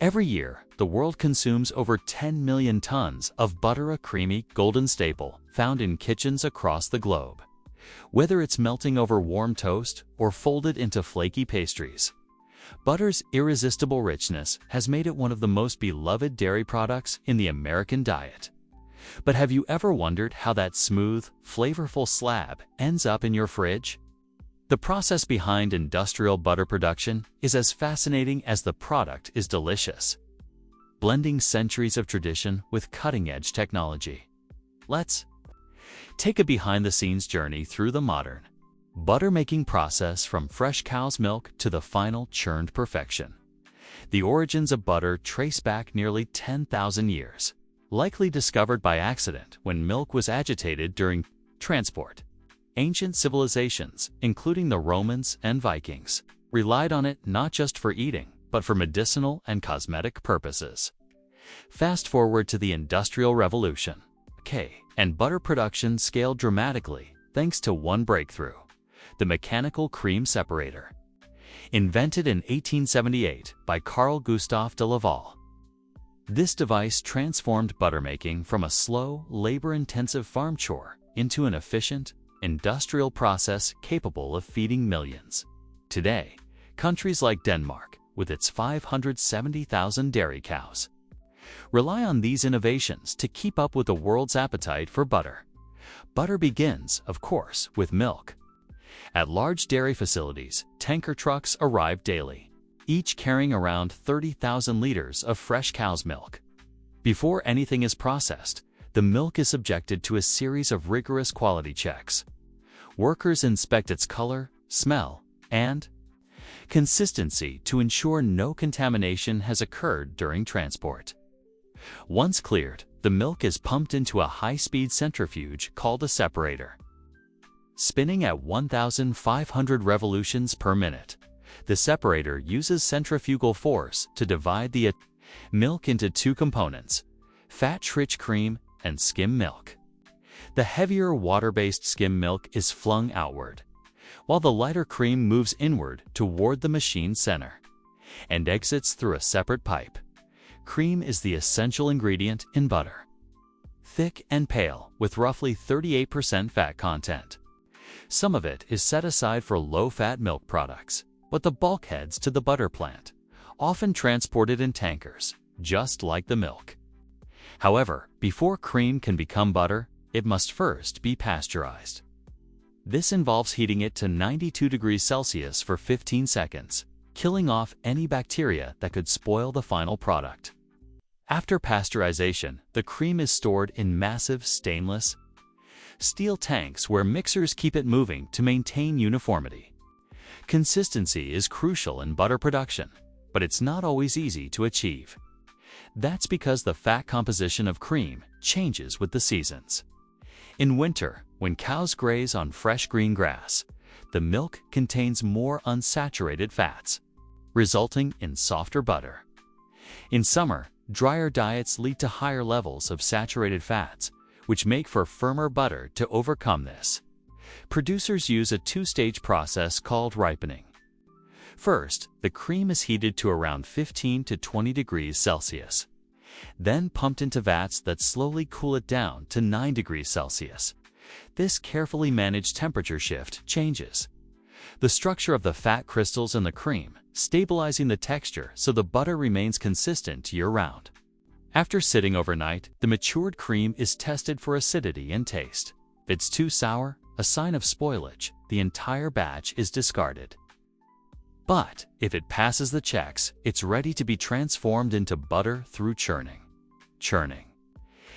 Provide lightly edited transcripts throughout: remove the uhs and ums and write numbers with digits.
Every year, the world consumes over 10 million tons of butter, a creamy, golden staple found in kitchens across the globe. Whether it's melting over warm toast or folded into flaky pastries, butter's irresistible richness has made it one of the most beloved dairy products in the American diet. But have you ever wondered how that smooth, flavorful slab ends up in your fridge? The process behind industrial butter production is as fascinating as the product is delicious, blending centuries of tradition with cutting-edge technology. Let's take a behind-the-scenes journey through the modern butter-making process, from fresh cow's milk to the final churned perfection. The origins of butter trace back nearly 10,000 years, likely discovered by accident when milk was agitated during transport. Ancient civilizations, including the Romans and Vikings, relied on it not just for eating, but for medicinal and cosmetic purposes. Fast forward to the Industrial Revolution, and butter production scaled dramatically thanks to one breakthrough: the mechanical cream separator. Invented in 1878 by Carl Gustav de Laval. This device transformed buttermaking from a slow, labor-intensive farm chore into an efficient, industrial process capable of feeding millions. Today, countries like Denmark, with its 570,000 dairy cows, rely on these innovations to keep up with the world's appetite for butter. Butter begins, of course, with milk. At large dairy facilities, tanker trucks arrive daily, each carrying around 30,000 liters of fresh cow's milk. Before anything is processed, the milk is subjected to a series of rigorous quality checks. Workers inspect its color, smell, and consistency to ensure no contamination has occurred during transport. Once cleared, the milk is pumped into a high-speed centrifuge called a separator. Spinning at 1,500 revolutions per minute, the separator uses centrifugal force to divide the milk into two components: fat-rich cream and skim milk. The heavier water-based skim milk is flung outward, while the lighter cream moves inward toward the machine center and exits through a separate pipe. Cream is the essential ingredient in butter. Thick and pale, with roughly 38% fat content. Some of it is set aside for low-fat milk products, but the bulk heads to the butter plant, often transported in tankers, just like the milk. However, before cream can become butter, it must first be pasteurized. This involves heating it to 92 degrees Celsius for 15 seconds, killing off any bacteria that could spoil the final product. After pasteurization, the cream is stored in massive stainless steel tanks where mixers keep it moving to maintain uniformity. Consistency is crucial in butter production, but it's not always easy to achieve. That's because the fat composition of cream changes with the seasons. In winter, when cows graze on fresh green grass, the milk contains more unsaturated fats, resulting in softer butter. In summer, drier diets lead to higher levels of saturated fats, which make for firmer butter. To overcome this, producers use a two-stage process called ripening. First, the cream is heated to around 15 to 20 degrees Celsius, then pumped into vats that slowly cool it down to 9 degrees Celsius. This carefully managed temperature shift changes the structure of the fat crystals in the cream, stabilizing the texture so the butter remains consistent year-round. After sitting overnight, the matured cream is tested for acidity and taste. If it's too sour, a sign of spoilage, the entire batch is discarded. But if it passes the checks, it's ready to be transformed into butter through churning. Churning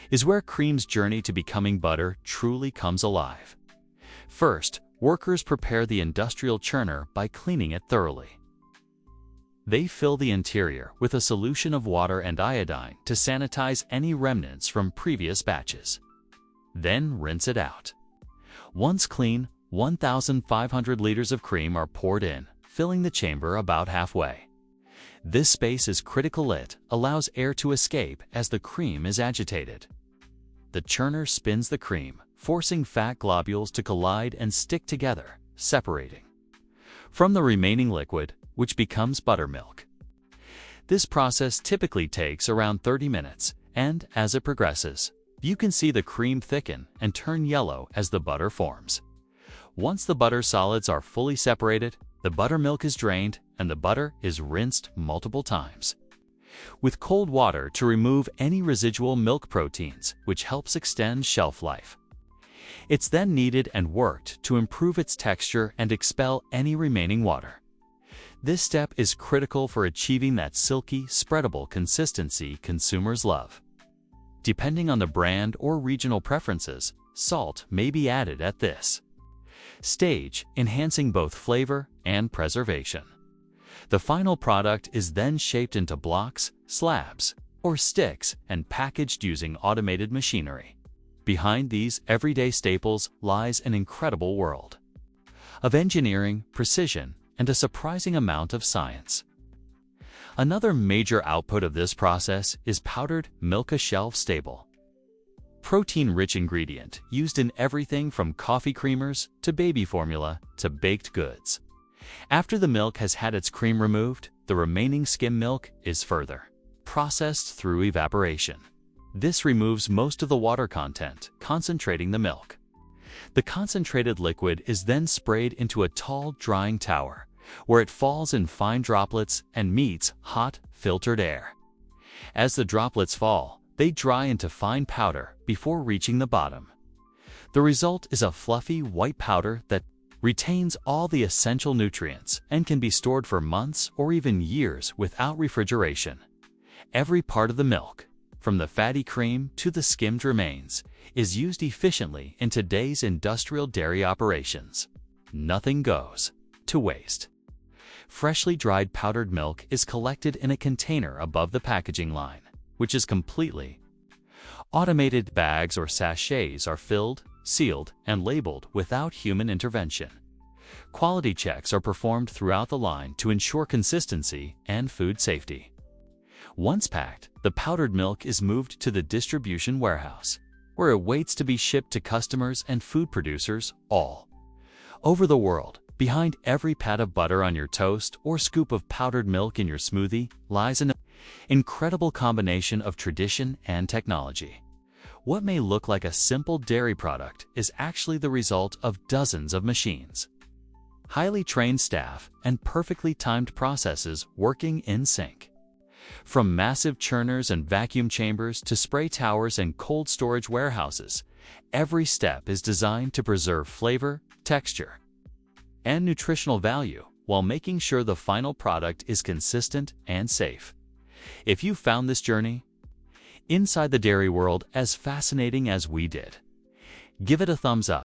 is where cream's journey to becoming butter truly comes alive. First, workers prepare the industrial churner by cleaning it thoroughly. They fill the interior with a solution of water and iodine to sanitize any remnants from previous batches. Then rinse it out. Once clean, 1,500 liters of cream are poured in, filling the chamber about halfway. This space is critical. It allows air to escape as the cream is agitated. The churner spins the cream, forcing fat globules to collide and stick together, separating from the remaining liquid, which becomes buttermilk. This process typically takes around 30 minutes, and as it progresses, you can see the cream thicken and turn yellow as the butter forms. Once the butter solids are fully separated, the buttermilk is drained and the butter is rinsed multiple times with cold water to remove any residual milk proteins, which helps extend shelf life. It's then kneaded and worked to improve its texture and expel any remaining water. This step is critical for achieving that silky, spreadable consistency consumers love. Depending on the brand or regional preferences, salt may be added at this stage, enhancing both flavor and preservation. The final product is then shaped into blocks, slabs, or sticks and packaged using automated machinery. Behind these everyday staples lies an incredible world of engineering, precision, and a surprising amount of science. Another major output of this process is powdered milk, a shelf-stable, protein-rich ingredient used in everything from coffee creamers to baby formula to baked goods. After the milk has had its cream removed, the remaining skim milk is further processed through evaporation. This removes most of the water content, concentrating the milk. The concentrated liquid is then sprayed into a tall drying tower, where it falls in fine droplets and meets hot, filtered air. As the droplets fall, they dry into fine powder before reaching the bottom. The result is a fluffy white powder that retains all the essential nutrients and can be stored for months or even years without refrigeration. Every part of the milk, from the fatty cream to the skimmed remains, is used efficiently in today's industrial dairy operations. Nothing goes to waste. Freshly dried powdered milk is collected in a container above the packaging line, which is completely automated. Bags or sachets are filled, sealed, and labeled without human intervention. Quality checks are performed throughout the line to ensure consistency and food safety. Once packed, the powdered milk is moved to the distribution warehouse, where it waits to be shipped to customers and food producers all over the world. Behind every pat of butter on your toast or scoop of powdered milk in your smoothie lies an incredible combination of tradition and technology. What may look like a simple dairy product is actually the result of dozens of machines, highly trained staff, and perfectly timed processes working in sync. From massive churners and vacuum chambers to spray towers and cold storage warehouses, every step is designed to preserve flavor, texture, and nutritional value while making sure the final product is consistent and safe. If you found this journey inside the dairy world as fascinating as we did, give it a thumbs up.